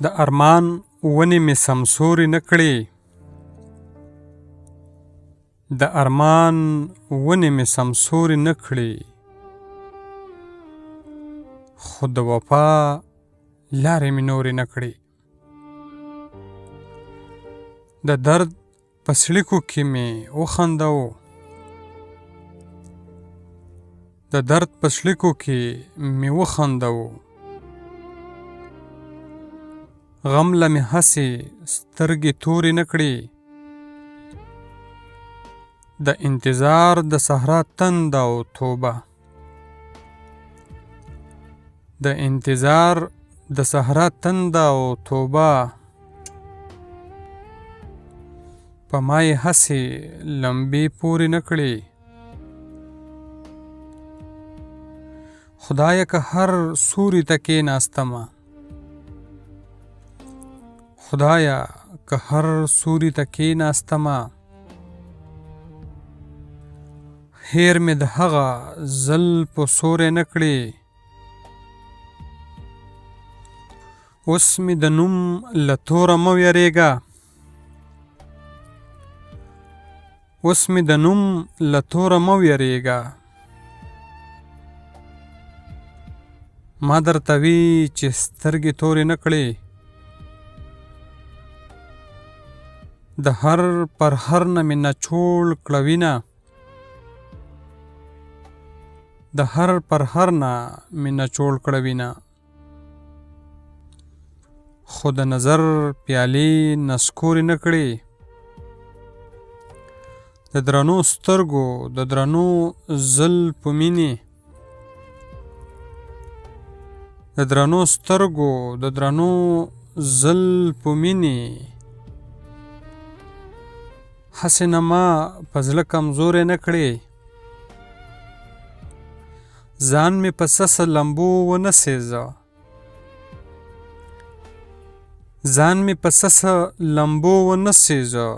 د ارمان ونې مې سمسورې نه کړې، د ارمان ونې مې سمسورې نه کړې، خو د وفا لارې مې نورې نه کړې. د درد په څړیکو کې مې وخنداوه، د درد په څړیکو کې مې وخنداوه، غم له مې هسې سترګې تورې نه کړې. د انتظار د صحرا تنده او توبه، د انتظار د صحرا تنده او توبه، په ما یې هسې لمبې پورې نه کړې. خدایه که هر سوري ته کېناستمه، خدایه که هر سوري ته کېناستمه، هیر مې د هغه زلفو سوری نه کړې. اوس مې د نوم له توره مه ویرېږه، اوس مې د نوم له توره مه ویرېږه. ما درته وی چې سترګې تورې نه کړې، د هر پرهر نه مې نچوړ کړه وینه، د هر پرهر نه مې نچوړ کړه وینه. خو د نظر پیالې نسکورې نه کړې، د درنو سترګو د درنو زلفو مینې، د درنو سترګو د درنو زلفو مینې. هسې نه ما په زړه کمزوری نه کړې، ځان مې په څه لمبو ونه سېزه، ځان مې په څه لمبو ونه سېزه.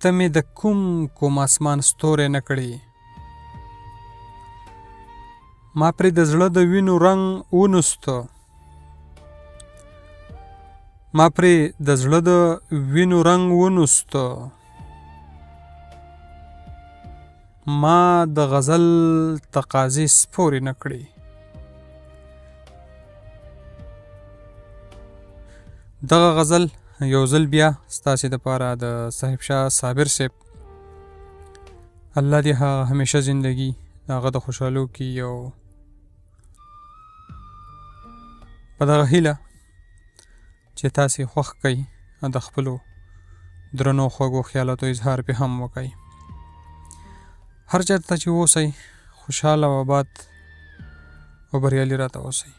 ته مې د کوم اسمان ستوری نه کړې، ما پرې د زړه د وینو رنګ ونسته، ما پرې د زړه د وینو رنګ ونسته. ما د غزل تقاضې سپورې نه کړې، دغه غزل یو ځل بیا ستاسې دپاره د صاحب شاه صابر صاحب، الله دې هغه همیشه زندگی د هغه د خوشحالو کې، او په دغه هیله چې تاسې خوښ کړئ او د خپلو درنو خوږو خیالاتو اظهار پې هم وکړئ. هر چېرته چې اوسئ خوشحاله او آباد او بریالي راته اوسئ.